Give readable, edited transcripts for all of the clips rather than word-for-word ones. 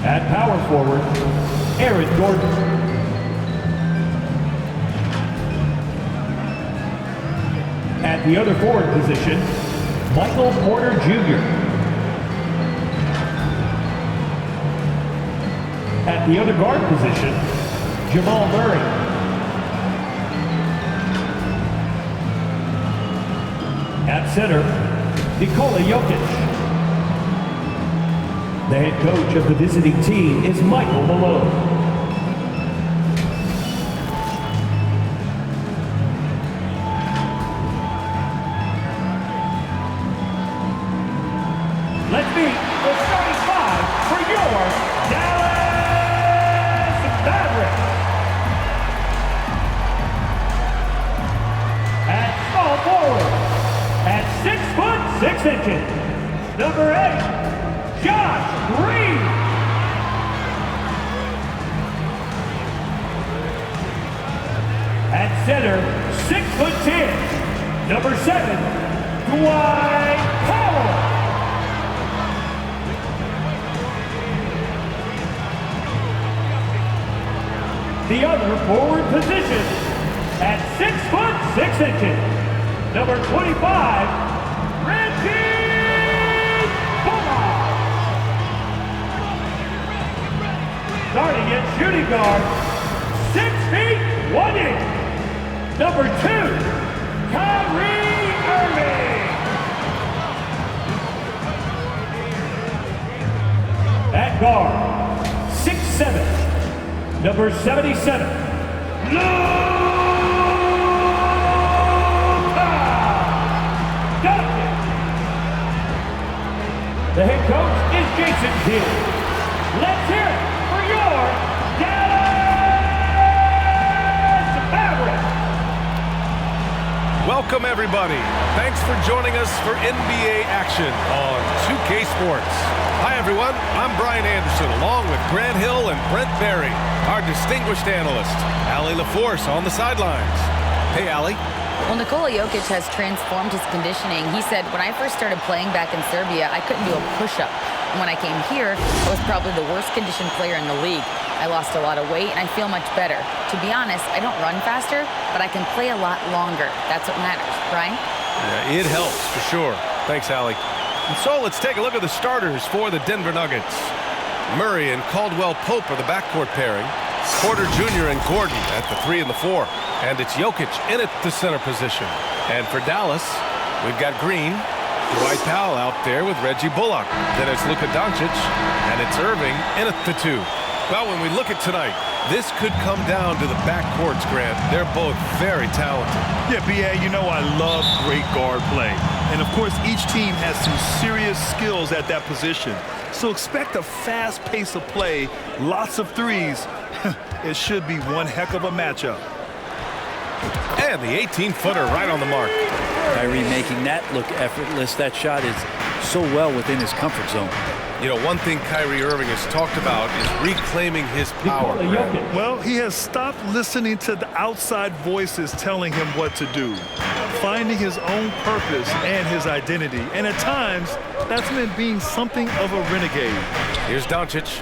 At power forward, Aaron Gordon. At the other forward position, Michael Porter Jr. At the other guard position, Jamal Murray. At center, Nikola Jokic. The head coach of the visiting team is Michael Malone. Let's meet the starting five for your Dallas Mavericks. At small forward, at 6'6", number 8, Josh Green. At center, 6'10", number 7, Dwight Powell. The other forward position, at 6'6", number 25, Reggie Bullock. Starting at shooting guard, 6 feet 1 inch, number 2, Kyrie Irving. At guard, 6'7", number 77, the head coach is Jason Kidd. Let's hear it for your Dallas Mavericks. Welcome, everybody. Thanks for joining us for NBA action on 2K Sports. Hi, everyone. I'm Brian Anderson, along with Grant Hill and Brent Barry, our distinguished analyst, Allie LaForce on the sidelines. Hey, Allie. Well, Nikola Jokic has transformed his conditioning. He said, when I first started playing back in Serbia, I couldn't do a push-up. And when I came here, I was probably the worst conditioned player in the league. I lost a lot of weight, and I feel much better. To be honest, I don't run faster, but I can play a lot longer. That's what matters, right? Yeah, it helps, for sure. Thanks, Allie. And so let's take a look at the starters for the Denver Nuggets. Murray and Caldwell-Pope are the backcourt pairing. Porter Jr. and Gordon at the 3 and the 4. And it's Jokic in at the center position. And for Dallas, we've got Green, Dwight Powell out there with Reggie Bullock. Then it's Luka Doncic, and it's Irving in at the 2. Well, when we look at tonight, this could come down to the backcourts, Grant. They're both very talented. Yeah, B.A., you know I love great guard play. And, of course, each team has some serious skills at that position. So expect a fast pace of play, lots of threes. It should be one heck of a matchup. And the 18-footer right on the mark. Kyrie making that look effortless. That shot is so well within his comfort zone. You know, one thing Kyrie Irving has talked about is reclaiming his power. Well, he has stopped listening to the outside voices telling him what to do, finding his own purpose and his identity. And at times, that's meant being something of a renegade. Here's Doncic.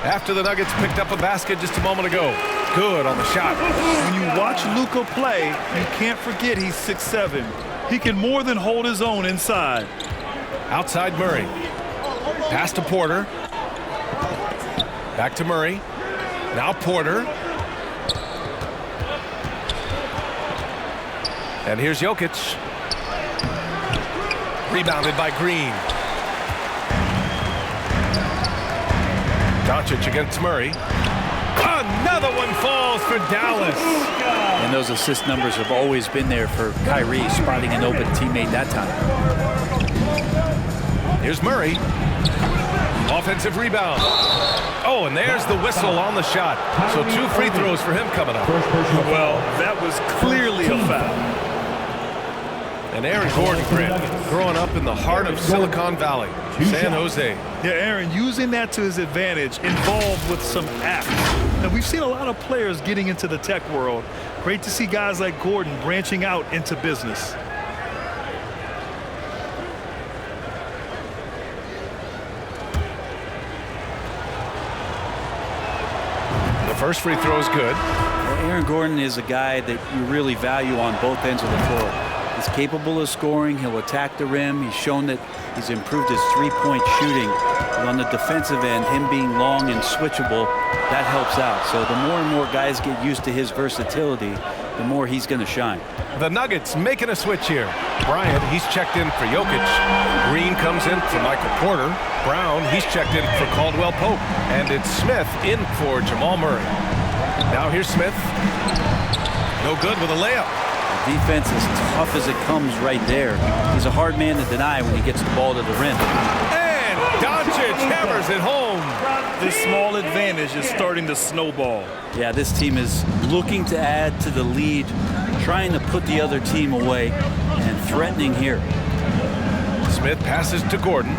After the Nuggets picked up a basket just a moment ago. Good on the shot. When you watch Luka play, you can't forget he's 6'7". He can more than hold his own inside. Outside Murray. Pass to Porter. Back to Murray. Now Porter. And here's Jokic. Rebounded by Green. Doncic against Murray. Another one falls for Dallas. And those assist numbers have always been there for Kyrie, spotting an open teammate that time. Here's Murray. Offensive rebound. Oh, and there's the whistle on the shot. So 2 free throws for him coming up. Well, that was clearly a foul. And Aaron Gordon, Grant, growing up in the heart of Silicon Valley, San Jose. Yeah, Aaron, using that to his advantage, involved with some acts. And we've seen a lot of players getting into the tech world. Great to see guys like Gordon branching out into business. First free throw is good. Aaron Gordon is a guy that you really value on both ends of the floor. He's capable of scoring. He'll attack the rim. He's shown that he's improved his three-point shooting. But on the defensive end, him being long and switchable, that helps out. So the more and more guys get used to his versatility, the more he's going to shine. The Nuggets making a switch here. Bryant, he's checked in for Jokic. Green comes in for Michael Porter. Brown, he's checked in for Caldwell Pope. And it's Smith in for Jamal Murray. Now here's Smith. No good with a layup. The defense is tough as it comes right there. He's a hard man to deny when he gets the ball to the rim. And Doncic hammers it home. This small advantage is starting to snowball. Yeah, this team is looking to add to the lead, trying to put the other team away, and threatening here. Smith passes to Gordon.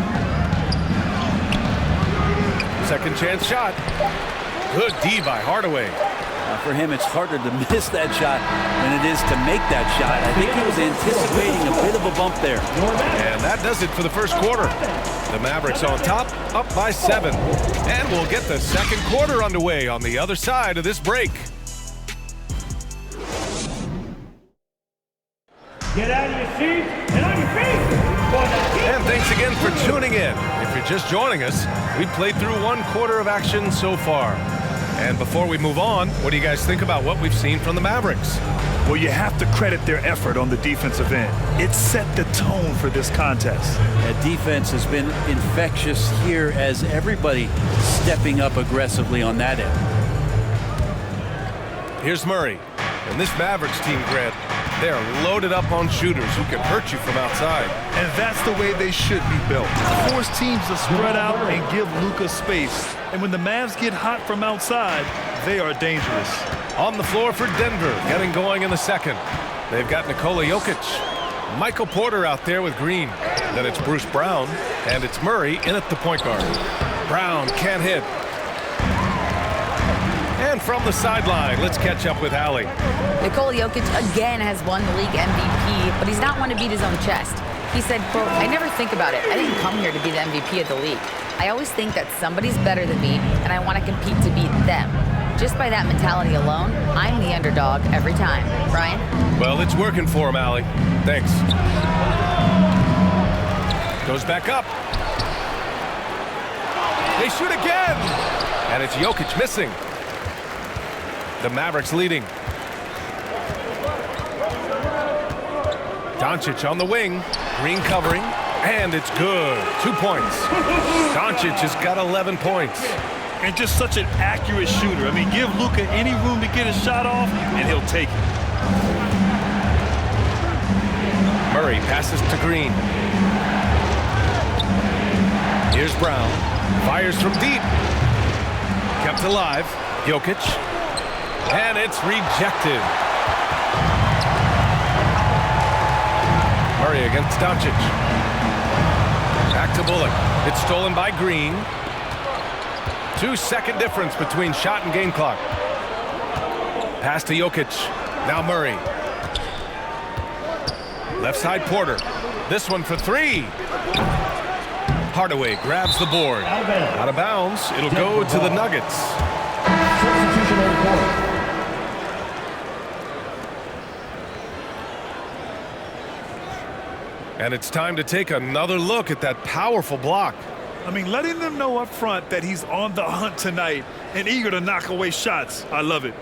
Second chance shot. Good D by Hardaway. For him, it's harder to miss that shot than it is to make that shot. I think he was anticipating a bit of a bump there. And that does it for the first quarter. The Mavericks on top, up by 7. And we'll get the second quarter underway on the other side of this break. Get out of your seats and on your feet. And thanks again for tuning in. If you're just joining us, we played through one quarter of action so far. And before we move on, what do you guys think about what we've seen from the Mavericks? Well, you have to credit their effort on the defensive end. It set the tone for this contest. That defense has been infectious here as everybody stepping up aggressively on that end. Here's Murray. And this Mavericks team, Grant, they're loaded up on shooters who can hurt you from outside. And that's the way they should be built. Force teams to spread out and give Luka space. And when the Mavs get hot from outside, they are dangerous. On the floor for Denver, getting going in the second. They've got Nikola Jokic. Michael Porter out there with Green. Then it's Bruce Brown, and it's Murray in at the point guard. Brown can't hit. And from the sideline, let's catch up with Allie. Nikola Jokic again has won the league MVP, but he's not one to beat his own chest. He said, quote, "I never think about it. I didn't come here to be the MVP of the league. I always think that somebody's better than me, and I want to compete to beat them. Just by that mentality alone, I'm the underdog every time." Brian? Well, it's working for him, Allie. Thanks. Goes back up. They shoot again. And it's Jokic missing. The Mavericks leading. Doncic on the wing. Green covering. And it's good. 2 points. Doncic has got 11 points. And just such an accurate shooter. I mean, give Luka any room to get his shot off, and he'll take it. Murray passes to Green. Here's Brown. Fires from deep. Kept alive. Jokic. And it's rejected. Murray against Doncic. Back to Bullock. It's stolen by Green. 2-second difference between shot and game clock. Pass to Jokic. Now Murray. Left side Porter. This one for 3. Hardaway grabs the board. Out of bounds. It'll go to the Nuggets. Substitution on the court. And it's time to take another look at that powerful block. I mean, letting them know up front that he's on the hunt tonight and eager to knock away shots. I love it.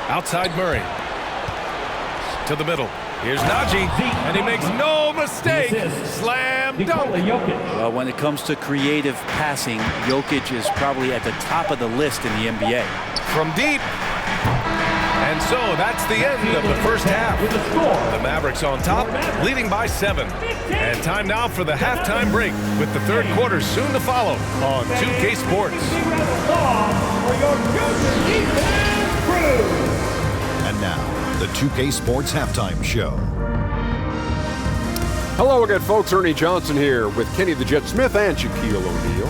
Outside Murray. To the middle. Here's Najee, and he makes no mistake. Slam dunk. Well, when it comes to creative passing, Jokic is probably at the top of the list in the NBA. From deep. And so that's the end of the first half. The Mavericks on top, leading by 7. And time now for the halftime break, with the third quarter soon to follow on 2K Sports. And now, the 2K Sports Halftime Show. Hello again, folks. Ernie Johnson here with Kenny the Jet Smith and Shaquille O'Neal.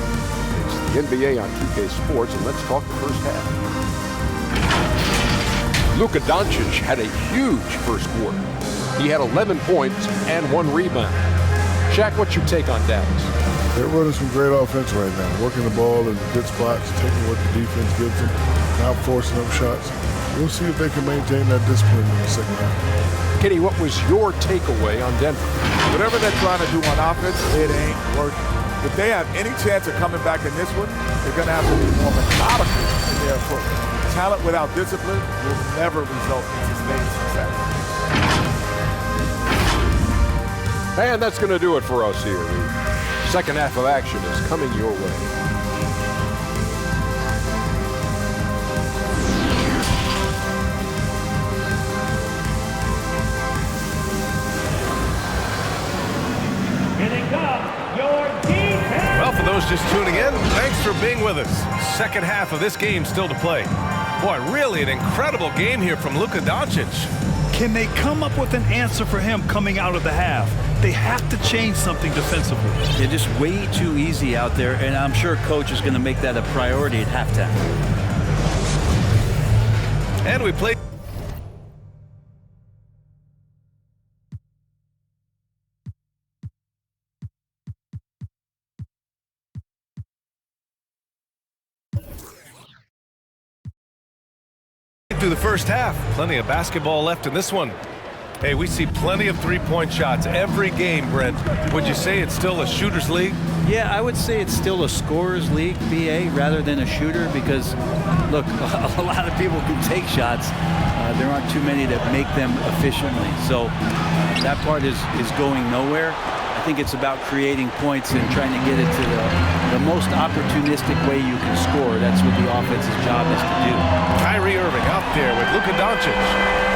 It's the NBA on 2K Sports, and let's talk the first half. Luka Doncic had a huge first quarter. He had 11 points and 1 rebound. Shaq, what's your take on Dallas? They're running some great offense right now, working the ball in good spots, taking what the defense gives them, not forcing up shots. We'll see if they can maintain that discipline in the second half. Kenny, what was your takeaway on Denver? Whatever they're trying to do on offense, it ain't working. If they have any chance of coming back in this one, they're going to have to be more methodical in their approach. Talent without discipline will never result in sustained success. And that's going to do it for us here. The second half of action is coming your way. Well, for those just tuning in, thanks for being with us. Second half of this game still to play. Boy, really an incredible game here from Luka Doncic. Can they come up with an answer for him coming out of the half? They have to change something defensively. They're just way too easy out there, and I'm sure coach is going to make that a priority at halftime. And we played. Through the first half. Plenty of basketball left in this one. Hey, we see plenty of three-point shots every game, Brent. Would you say it's still a shooter's league? Yeah, I would say it's still a scorer's league, BA, rather than a shooter because, look, a lot of people can take shots. There aren't too many that make them efficiently. So that part is going nowhere. I think it's about creating points and trying to get it to the most opportunistic way you can score. That's what the offense's job is to do. Kyrie Irving out there with Luka Doncic.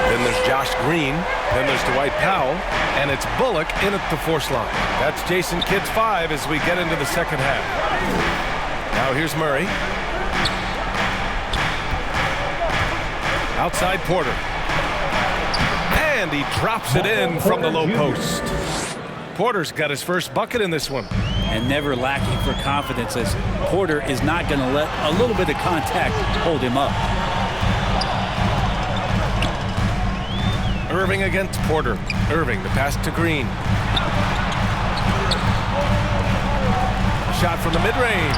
Then there's Josh Green. Then there's Dwight Powell. And it's Bullock in at the force line. That's Jason Kidd's 5 as we get into the second half. Now here's Murray. Outside Porter. And he drops it in from the low post. Porter's got his first bucket in this one. And never lacking for confidence as Porter is not going to let a little bit of contact hold him up. Irving against Porter. Irving, the pass to Green. A shot from the mid-range.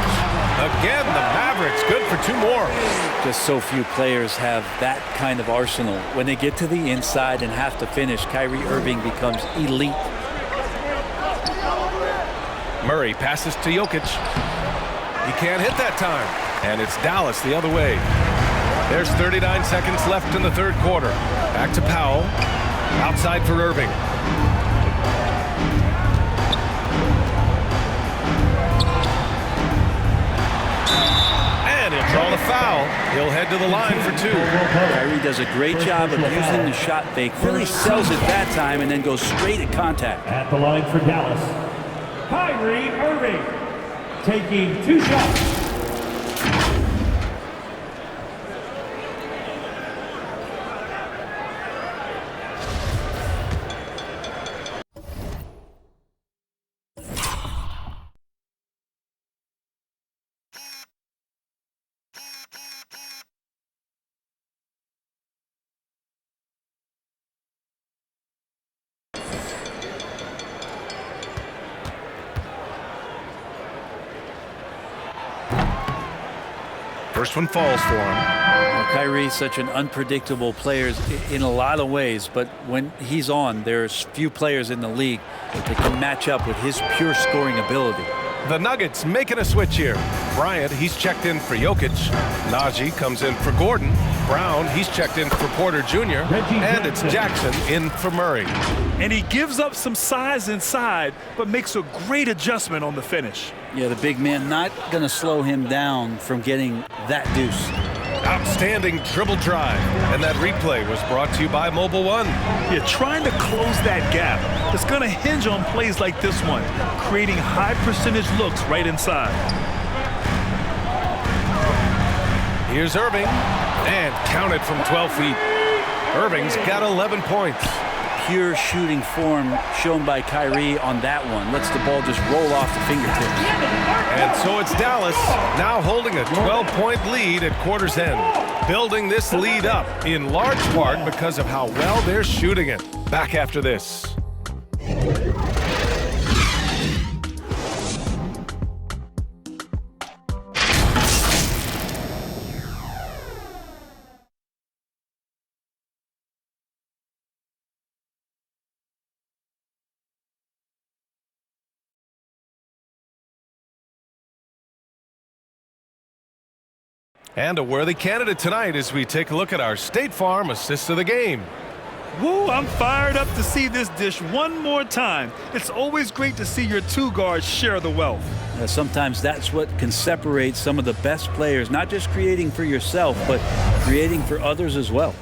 Again, the Mavericks good for 2 more. Just so few players have that kind of arsenal. When they get to the inside and have to finish, Kyrie Irving becomes elite. Murray passes to Jokic. He can't hit that time. And it's Dallas the other way. There's 39 seconds left in the third quarter. Back to Powell. Outside for Irving. And he'll draw the foul. He'll head to the line for 2. Kyrie does a great job of using the shot fake. Really sells it that time and then goes straight at contact. At the line for Dallas, Kyrie Irving taking 2 shots. First one falls for him. Well, Kyrie's such an unpredictable player in a lot of ways, but when he's on, there's few players in the league that can match up with his pure scoring ability. The Nuggets making a switch here. Bryant, he's checked in for Jokic. Najee comes in for Gordon. Brown, he's checked in for Porter Jr. And it's Jackson in for Murray. And he gives up some size inside, but makes a great adjustment on the finish. Yeah, the big man not going to slow him down from getting that deuce. Outstanding dribble drive. And that replay was brought to you by Mobile One. Yeah, trying to close that gap. It's going to hinge on plays like this one, creating high percentage looks right inside. Here's Irving. And counted from 12 feet. Irving's got 11 points. pure shooting form shown by Kyrie on that one. Lets the ball just roll off the fingertips. And so it's Dallas now holding a 12-point lead at quarter's end. Building this lead up in large part because of how well they're shooting it. Back after this. And a worthy candidate tonight as we take a look at our State Farm assist of the game. Woo, I'm fired up to see this dish one more time. It's always great to see your two guards share the wealth. Sometimes that's what can separate some of the best players, not just creating for yourself, but creating for others as well.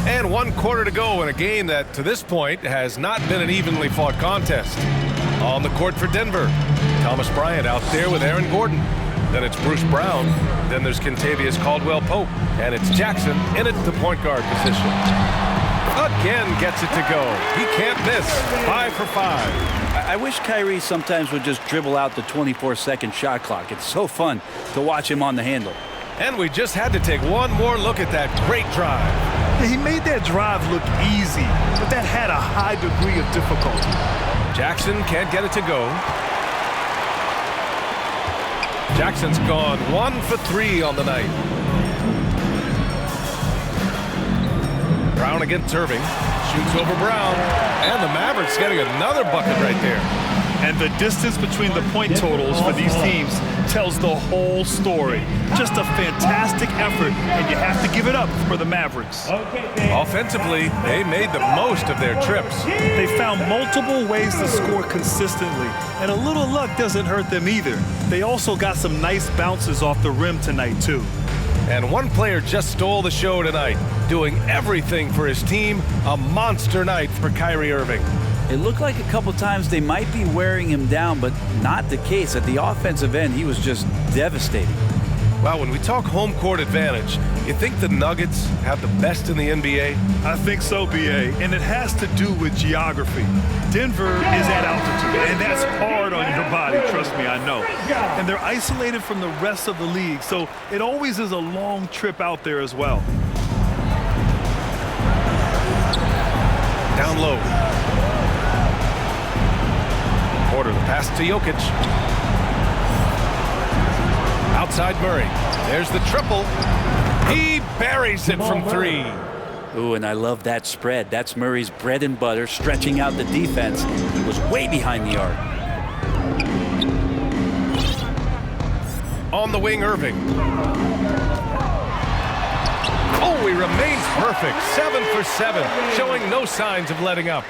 And 1 quarter to go in a game that, to this point, has not been an evenly fought contest. On the court for Denver, Thomas Bryant out there with Aaron Gordon. Then it's Bruce Brown. Then there's Kentavious Caldwell-Pope. And it's Jackson in at the point guard position. Again gets it to go. He can't miss. 5 for 5. I wish Kyrie sometimes would just dribble out the 24-second shot clock. It's so fun to watch him on the handle. And we just had to take one more look at that great drive. He made that drive look easy, but that had a high degree of difficulty. Jackson can't get it to go. Jackson's gone 1 for 3 on the night. Brown against Irving. Shoots over Brown. And the Mavericks getting another bucket right there. And the distance between the point totals for these teams tells the whole story. Just a fantastic effort, and you have to give it up for the Mavericks. Offensively, they made the most of their trips. They found multiple ways to score consistently, and a little luck doesn't hurt them either. They also got some nice bounces off the rim tonight, too. And one player just stole the show tonight, doing everything for his team. A monster night for Kyrie Irving. It looked like a couple times they might be wearing him down, but not the case. At the offensive end, he was just devastating. Well, when we talk home court advantage, you think the Nuggets have the best in the NBA? I think so, B.A., and it has to do with geography. Denver is at altitude, and that's hard on your body, trust me, I know. And they're isolated from the rest of the league, so it always is a long trip out there as well. Down low. Porter, the pass to Jokic. Outside Murray. There's the triple. He buries it from 3. Ooh, and I love that spread. That's Murray's bread and butter, stretching out the defense. He was way behind the arc. On the wing, Irving. Oh, he remains perfect. 7 for 7, showing no signs of letting up.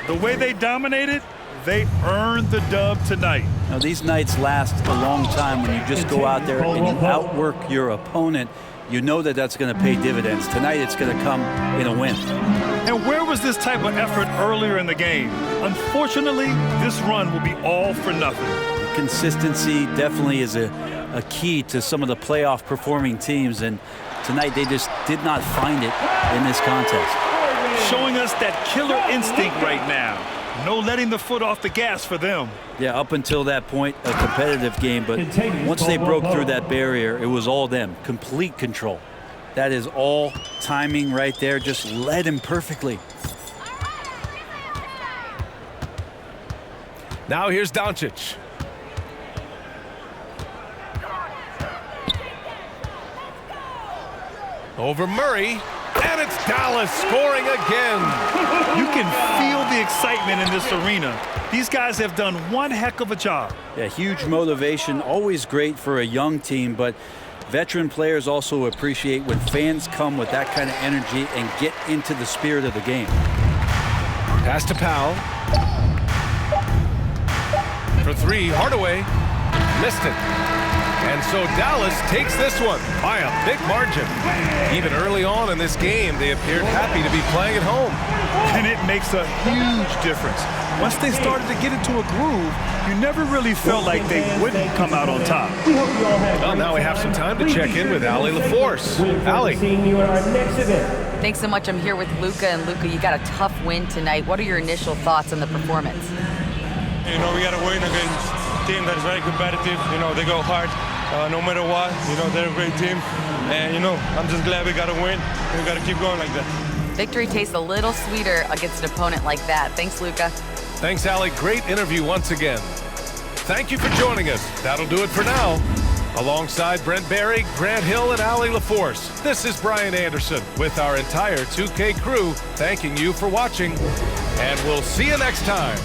The way they dominated, they earned the dub tonight. Now, these nights last a long time when you just go out there and you outwork your opponent. You know that that's going to pay dividends. Tonight, it's going to come in a win. And where was this type of effort earlier in the game? Unfortunately, this run will be all for nothing. Consistency definitely is a key to some of the playoff performing teams, and tonight they just did not find it in this contest. Showing us that killer instinct right now. No letting the foot off the gas for them. Yeah, up until that point, a competitive game, but once they broke through that barrier, it was all them. Complete control. That is all timing right there. Just led him perfectly. Now here's Doncic. Over Murray. And it's Dallas scoring again. You can feel the excitement in this arena. These guys have done one heck of a job. Yeah, huge motivation, always great for a young team, but veteran players also appreciate when fans come with that kind of energy and get into the spirit of the game. Pass to Powell. For 3, Hardaway missed it. And so Dallas takes this one by a big margin. Even early on in this game, they appeared happy to be playing at home. And it makes a huge difference. Once they started to get into a groove, you never really felt like they wouldn't come out on top. Well, now we have some time to check in with Allie LaForce. Allie. Seeing you at our next event. Thanks so much. I'm here with Luka. And Luka, you got a tough win tonight. What are your initial thoughts on the performance? You know, we got to win against a team that is very competitive. You know, they go hard no matter what. You know, they're a great team. And, you know, I'm just glad we got to win. We got to keep going like that. Victory tastes a little sweeter against an opponent like that. Thanks, Luka. Thanks, Allie. Great interview once again. Thank you for joining us. That'll do it for now. Alongside Brent Barry, Grant Hill, and Allie LaForce, this is Brian Anderson with our entire 2K crew thanking you for watching. And we'll see you next time.